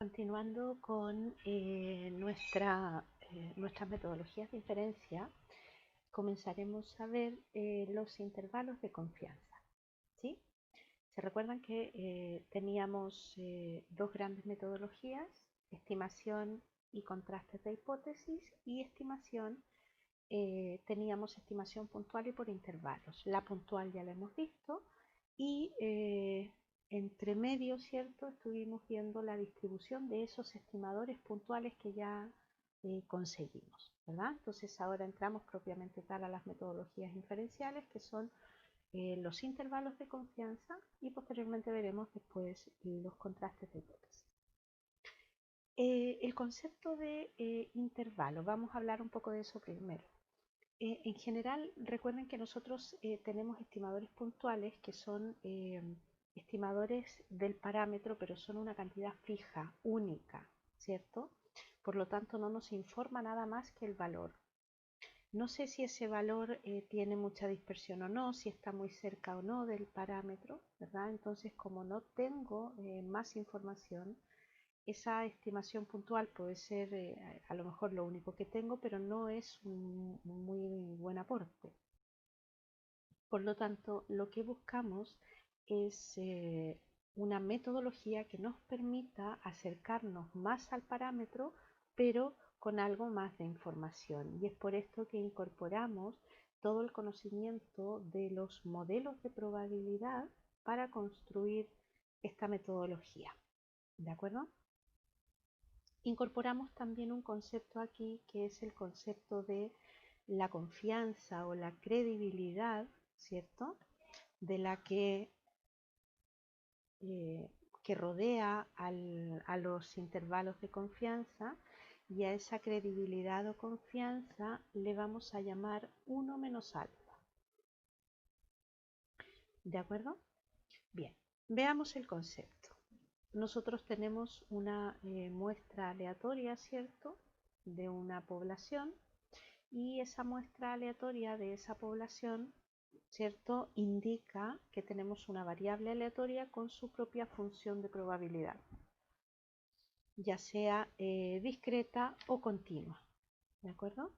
Continuando con nuestras metodologías de inferencia, comenzaremos a ver los intervalos de confianza. ¿Sí? Se recuerdan que teníamos dos grandes metodologías, estimación y contrastes de hipótesis, y teníamos estimación puntual y por intervalos. La puntual ya la hemos visto y entre medio, ¿cierto? Estuvimos viendo la distribución de esos estimadores puntuales que ya conseguimos, ¿verdad? Entonces ahora entramos propiamente tal a las metodologías inferenciales, que son los intervalos de confianza, y posteriormente veremos después los contrastes de hipótesis. El concepto de intervalo, vamos a hablar un poco de eso primero. En general, recuerden que nosotros tenemos estimadores puntuales que son estimadores del parámetro, pero son una cantidad fija, única, ¿cierto? Por lo tanto, no nos informa nada más que el valor. No sé si ese valor tiene mucha dispersión o no, si está muy cerca o no del parámetro, ¿verdad? Entonces, como no tengo más información, esa estimación puntual puede ser a lo mejor lo único que tengo, pero no es un muy buen aporte. Por lo tanto, lo que buscamos es una metodología que nos permita acercarnos más al parámetro, pero con algo más de información. Y es por esto que incorporamos todo el conocimiento de los modelos de probabilidad para construir esta metodología. ¿De acuerdo? Incorporamos también un concepto aquí, que es el concepto de la confianza o la credibilidad, ¿cierto? De la que rodea a los intervalos de confianza, y a esa credibilidad o confianza le vamos a llamar 1 menos alfa. ¿De acuerdo? Bien, veamos el concepto. Nosotros tenemos una muestra aleatoria, ¿cierto?, de una población, y esa muestra aleatoria de esa población, ¿cierto?, indica que tenemos una variable aleatoria con su propia función de probabilidad, ya sea discreta o continua. ¿De acuerdo?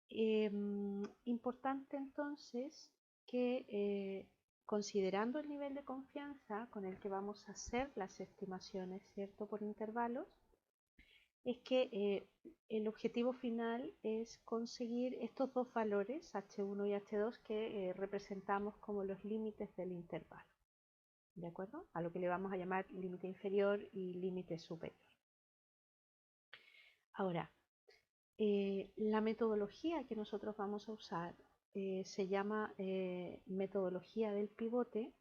Importante entonces que considerando el nivel de confianza con el que vamos a hacer las estimaciones, ¿cierto?, por intervalos, es que el objetivo final es conseguir estos dos valores, H1 y H2, que representamos como los límites del intervalo, ¿de acuerdo? A lo que le vamos a llamar límite inferior y límite superior. Ahora, la metodología que nosotros vamos a usar se llama metodología del pivote,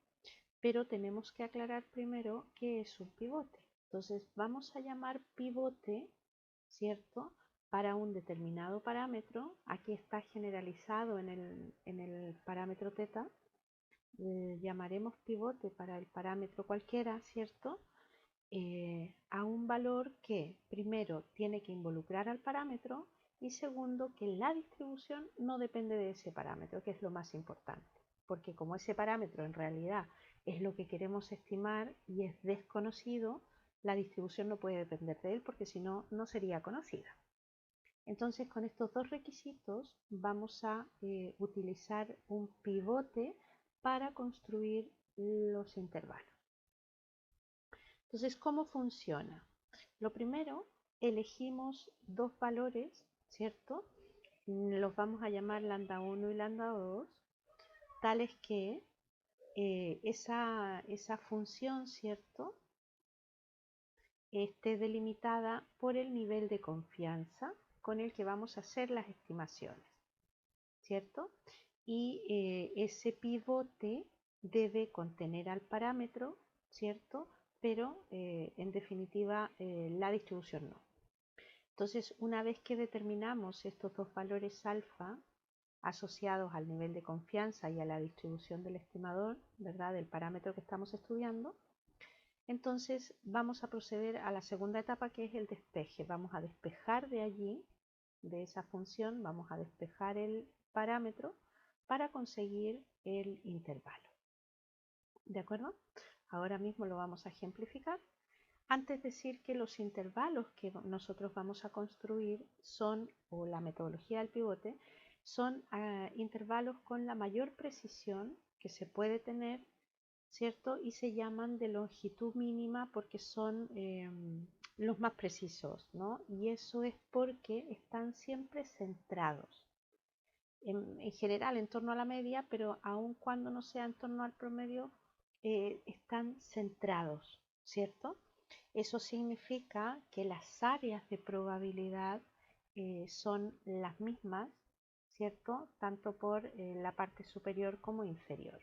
pero tenemos que aclarar primero qué es un pivote. Entonces vamos a llamar pivote, ¿cierto?, para un determinado parámetro. Aquí está generalizado en el parámetro θ. Llamaremos pivote para el parámetro cualquiera, ¿cierto?, a un valor que primero tiene que involucrar al parámetro, y segundo, que la distribución no depende de ese parámetro, que es lo más importante, porque como ese parámetro en realidad es lo que queremos estimar y es desconocido, la distribución no puede depender de él, porque si no, no sería conocida. Entonces, con estos dos requisitos vamos a utilizar un pivote para construir los intervalos. Entonces, ¿cómo funciona? Lo primero, elegimos dos valores, ¿cierto? Los vamos a llamar lambda 1 y lambda 2, tales que esa función, ¿cierto?, esté delimitada por el nivel de confianza con el que vamos a hacer las estimaciones, ¿cierto? Y ese pivote debe contener al parámetro, ¿cierto?, pero en definitiva la distribución no. Entonces, una vez que determinamos estos dos valores alfa asociados al nivel de confianza y a la distribución del estimador, ¿verdad?, del parámetro que estamos estudiando, entonces vamos a proceder a la segunda etapa, que es el despeje. Vamos a despejar de allí, de esa función, vamos a despejar el parámetro para conseguir el intervalo. ¿De acuerdo? Ahora mismo lo vamos a ejemplificar. Antes decir que los intervalos que nosotros vamos a construir son, o la metodología del pivote, son intervalos con la mayor precisión que se puede tener, ¿cierto? Y se llaman de longitud mínima porque son los más precisos, ¿no? Y eso es porque están siempre centrados. En general en torno a la media, pero aun cuando no sea en torno al promedio, están centrados, ¿cierto? Eso significa que las áreas de probabilidad son las mismas, ¿cierto? Tanto por la parte superior como inferior.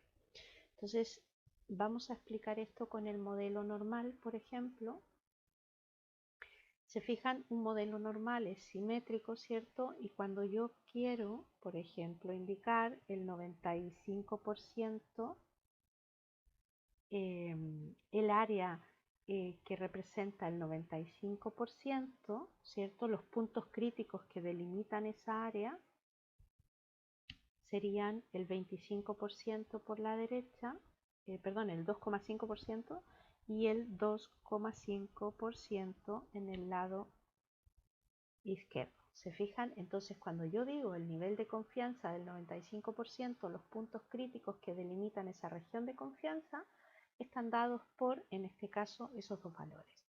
Entonces, vamos a explicar esto con el modelo normal, por ejemplo. Se fijan, un modelo normal es simétrico, ¿cierto? Y cuando yo quiero, por ejemplo, indicar el 95%, el área que representa el 95%, ¿cierto? Los puntos críticos que delimitan esa área serían el 25% por la derecha, perdón, el 2,5% y el 2,5% en el lado izquierdo. ¿Se fijan? Entonces, cuando yo digo el nivel de confianza del 95%, los puntos críticos que delimitan esa región de confianza están dados por, en este caso, esos dos valores.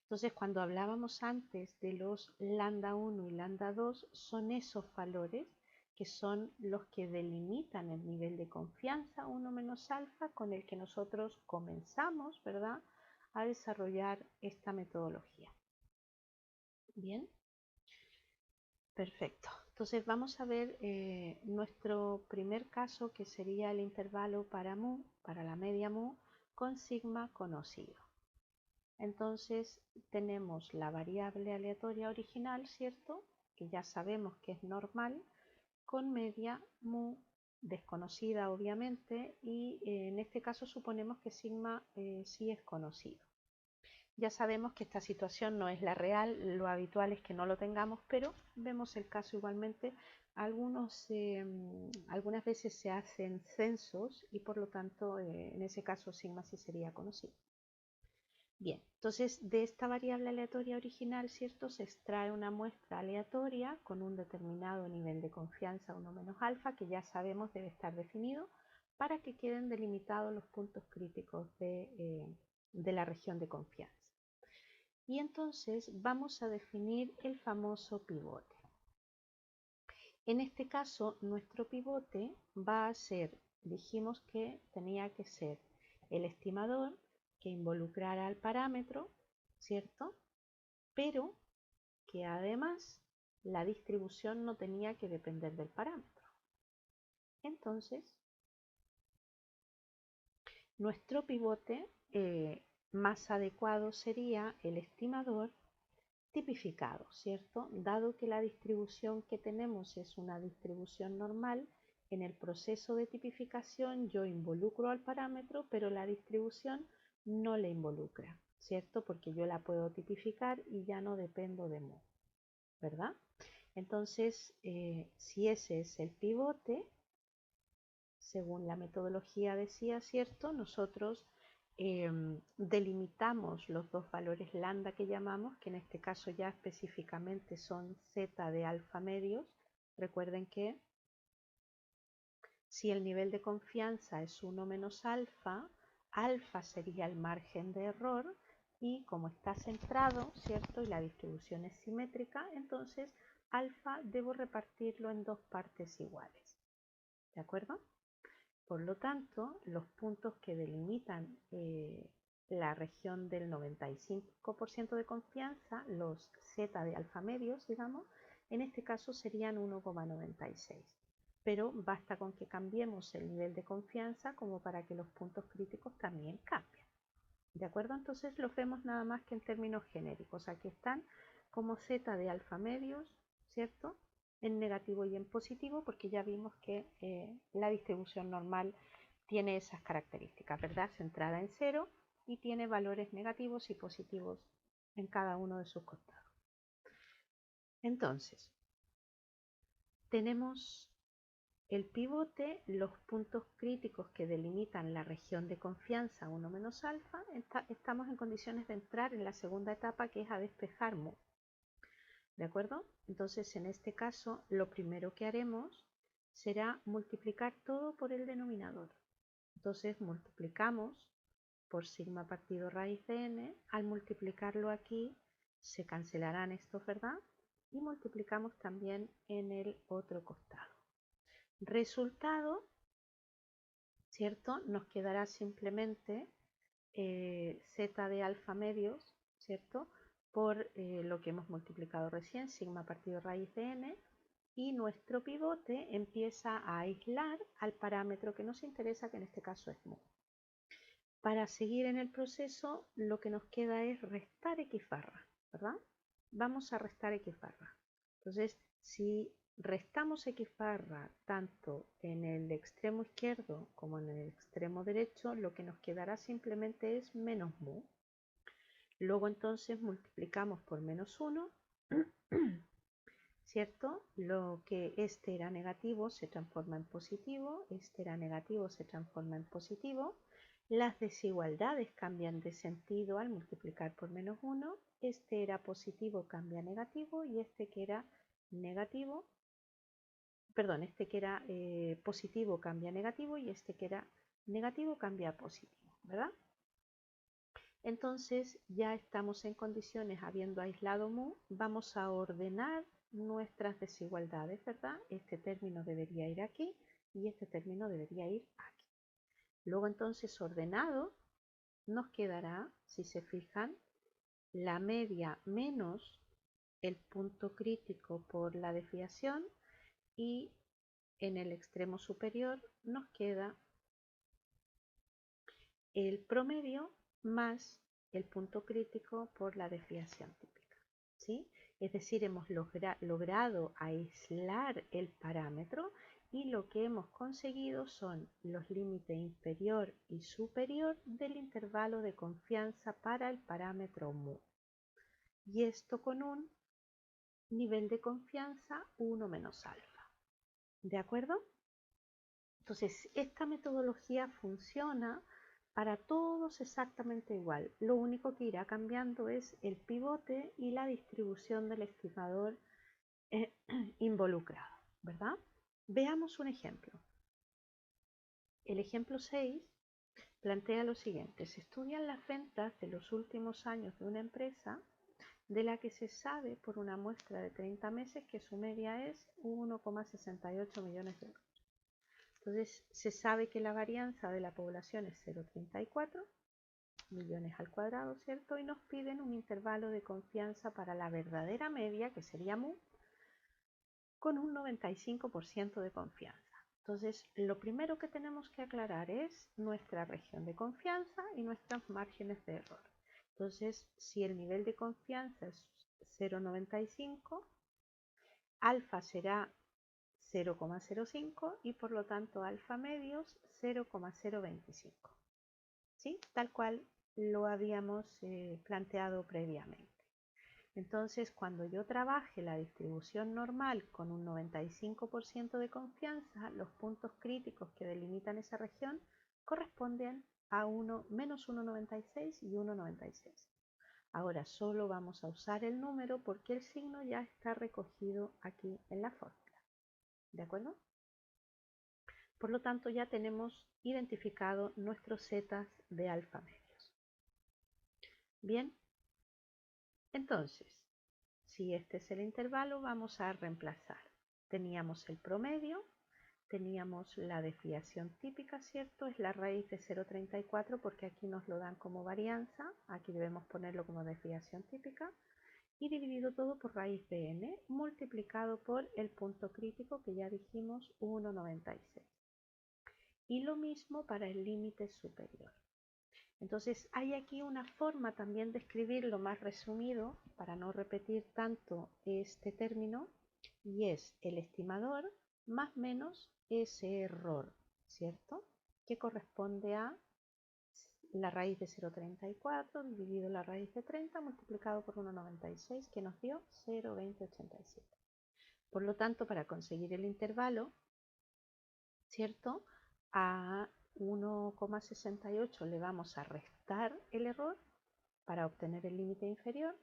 Entonces, cuando hablábamos antes de los lambda 1 y lambda 2, son esos valores que son los que delimitan el nivel de confianza 1 menos alfa con el que nosotros comenzamos, ¿verdad?, a desarrollar esta metodología. Bien. Perfecto. Entonces vamos a ver nuestro primer caso, que sería el intervalo para mu, para la media mu, con sigma conocido. Entonces tenemos la variable aleatoria original, ¿cierto? Que ya sabemos que es normal, con media mu desconocida obviamente, y en este caso suponemos que sigma sí es conocido. Ya sabemos que esta situación no es la real, lo habitual es que no lo tengamos, pero vemos el caso igualmente. Algunas veces se hacen censos y por lo tanto en ese caso sigma sí sería conocido. Bien, entonces de esta variable aleatoria original, ¿cierto?, se extrae una muestra aleatoria con un determinado nivel de confianza 1 menos alfa, que ya sabemos debe estar definido para que queden delimitados los puntos críticos de la región de confianza. Y entonces vamos a definir el famoso pivote. En este caso, nuestro pivote va a ser, dijimos que tenía que ser el estimador que involucrara al parámetro, ¿cierto? Pero que además la distribución no tenía que depender del parámetro. Entonces, nuestro pivote más adecuado sería el estimador tipificado, ¿cierto? Dado que la distribución que tenemos es una distribución normal, en el proceso de tipificación yo involucro al parámetro, pero la distribución no le involucra, ¿cierto? Porque yo la puedo tipificar y ya no dependo de mu, ¿verdad? Entonces, si ese es el pivote, según la metodología decía, ¿cierto?, nosotros delimitamos los dos valores lambda que llamamos, que en este caso ya específicamente son z de alfa medios. Recuerden que si el nivel de confianza es 1 menos alfa, alfa sería el margen de error, y como está centrado, ¿cierto?, y la distribución es simétrica, entonces alfa debo repartirlo en dos partes iguales. ¿De acuerdo? Por lo tanto, los puntos que delimitan la región del 95% de confianza, los z de alfa medios, digamos, en este caso serían 1,96. Pero basta con que cambiemos el nivel de confianza como para que los puntos críticos también cambien. ¿De acuerdo? Entonces los vemos nada más que en términos genéricos. Aquí están como z de alfa medios, ¿cierto?, en negativo y en positivo, porque ya vimos que la distribución normal tiene esas características, ¿verdad? Centrada en cero y tiene valores negativos y positivos en cada uno de sus costados. Entonces, tenemos el pivote, los puntos críticos que delimitan la región de confianza 1 menos alfa, estamos en condiciones de entrar en la segunda etapa, que es a despejar mu. ¿De acuerdo? Entonces, en este caso, lo primero que haremos será multiplicar todo por el denominador. Entonces, multiplicamos por sigma partido raíz de n. Al multiplicarlo aquí, se cancelarán estos, ¿verdad? Y multiplicamos también en el otro costado. Resultado, ¿cierto? Nos quedará simplemente z de alfa medios, ¿cierto? Por lo que hemos multiplicado recién, sigma partido raíz de n, y nuestro pivote empieza a aislar al parámetro que nos interesa, que en este caso es mu. Para seguir en el proceso, lo que nos queda es restar x barra, ¿verdad? Vamos a restar x barra. Entonces, si restamos x barra tanto en el extremo izquierdo como en el extremo derecho, lo que nos quedará simplemente es menos mu. Luego entonces multiplicamos por menos 1, ¿cierto? Lo que este era negativo se transforma en positivo, este era negativo se transforma en positivo. Las desigualdades cambian de sentido al multiplicar por menos 1. Este era positivo cambia a negativo y este que era negativo, perdón, este que era positivo cambia a negativo y este que era negativo cambia a positivo, ¿verdad? Entonces ya estamos en condiciones, habiendo aislado mu, vamos a ordenar nuestras desigualdades, ¿verdad? Este término debería ir aquí y este término debería ir aquí. Luego entonces ordenado nos quedará, si se fijan, la media menos el punto crítico por la desviación, y en el extremo superior nos queda el promedio más el punto crítico por la desviación típica, ¿sí? Es decir, hemos logrado aislar el parámetro y lo que hemos conseguido son los límites inferior y superior del intervalo de confianza para el parámetro mu. Y esto con un nivel de confianza 1 menos alfa. ¿De acuerdo? Entonces, esta metodología funciona para todos exactamente igual. Lo único que irá cambiando es el pivote y la distribución del estimador involucrado, ¿verdad? Veamos un ejemplo. El ejemplo 6 plantea lo siguiente: se estudian las ventas de los últimos años de una empresa de la que se sabe por una muestra de 30 meses que su media es 1,68 millones de euros. Entonces se sabe que la varianza de la población es 0,34 millones al cuadrado, ¿cierto? Y nos piden un intervalo de confianza para la verdadera media, que sería mu, con un 95% de confianza. Entonces, lo primero que tenemos que aclarar es nuestra región de confianza y nuestros márgenes de error. Entonces, si el nivel de confianza es 0,95, alfa será 0,05 y por lo tanto alfa medios 0,025, ¿sí? Tal cual lo habíamos planteado previamente. Entonces, cuando yo trabaje la distribución normal con un 95% de confianza, los puntos críticos que delimitan esa región corresponden a menos 1,96 y 1,96. Ahora solo vamos a usar el número porque el signo ya está recogido aquí en la fórmula. ¿De acuerdo? Por lo tanto, ya tenemos identificado nuestros zetas de alfa medios. Bien, entonces, si este es el intervalo, vamos a reemplazar. Teníamos el promedio, teníamos la desviación típica, ¿cierto? Es la raíz de 0,34 porque aquí nos lo dan como varianza, aquí debemos ponerlo como desviación típica, y dividido todo por raíz de n, multiplicado por el punto crítico que ya dijimos, 1,96. Y lo mismo para el límite superior. Entonces hay aquí una forma también de escribirlo más resumido para no repetir tanto este término, y es el estimador más menos ese error, ¿cierto? Que corresponde a la raíz de 0,34 dividido la raíz de 30 multiplicado por 1,96, que nos dio 0,2087. Por lo tanto, para conseguir el intervalo ¿cierto? A 1,68 le vamos a restar el error para obtener el límite inferior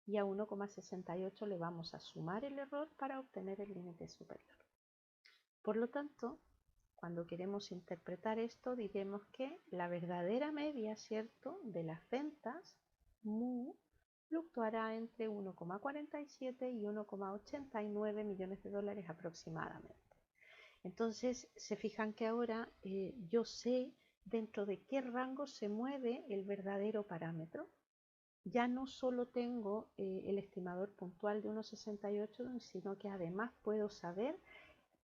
y a 1,68 le vamos a sumar el error para obtener el límite superior. Por lo tanto, cuando queremos interpretar esto, diremos que la verdadera media, ¿cierto?, de las ventas, mu, fluctuará entre 1,47 y 1,89 millones de dólares aproximadamente. Entonces, se fijan que ahora yo sé dentro de qué rango se mueve el verdadero parámetro. Ya no solo tengo el estimador puntual de 1,68, sino que además puedo saber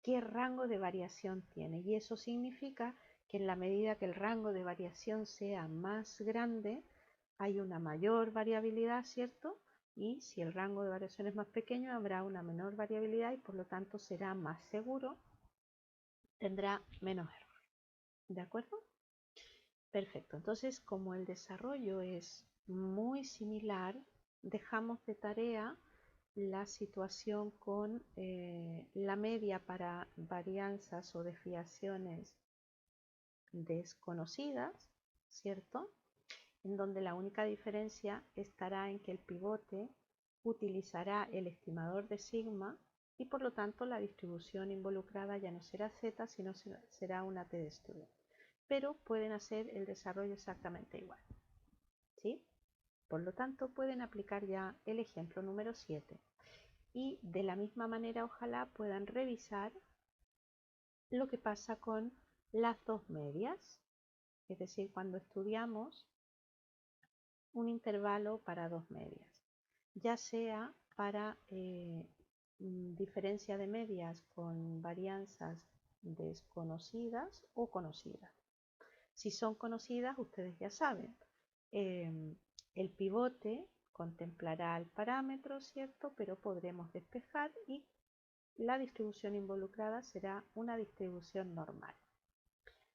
qué rango de variación tiene. Y eso significa que en la medida que el rango de variación sea más grande, hay una mayor variabilidad, ¿cierto? Y si el rango de variación es más pequeño, habrá una menor variabilidad y por lo tanto será más seguro, tendrá menos error. ¿De acuerdo? Perfecto. Entonces, como el desarrollo es muy similar, dejamos de tarea la situación con la media para varianzas o desviaciones desconocidas, ¿cierto? En donde la única diferencia estará en que el pivote utilizará el estimador de sigma y por lo tanto la distribución involucrada ya no será z, sino será una t de student. Pero pueden hacer el desarrollo exactamente igual, ¿sí? Por lo tanto, pueden aplicar ya el ejemplo número 7 y de la misma manera ojalá puedan revisar lo que pasa con las dos medias, es decir, cuando estudiamos un intervalo para dos medias, ya sea para diferencia de medias con varianzas desconocidas o conocidas. Si son conocidas, ustedes ya saben, el pivote contemplará el parámetro, ¿cierto? Pero podremos despejar y la distribución involucrada será una distribución normal.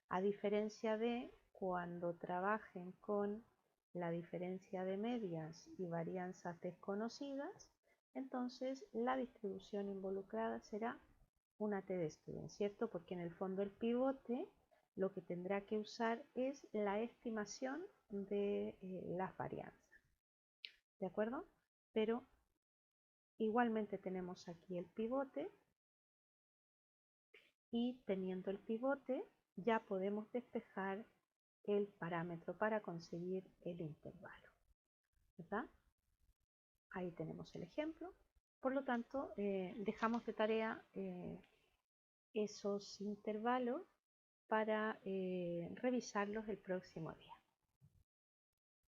A diferencia de cuando trabajen con la diferencia de medias y varianzas desconocidas, entonces la distribución involucrada será una t de student, ¿cierto? Porque en el fondo el pivote lo que tendrá que usar es la estimación de las varianzas, ¿de acuerdo? Pero igualmente tenemos aquí el pivote y teniendo el pivote ya podemos despejar el parámetro para conseguir el intervalo, ¿verdad? Ahí tenemos el ejemplo. Por lo tanto, dejamos de tarea esos intervalos para revisarlos el próximo día.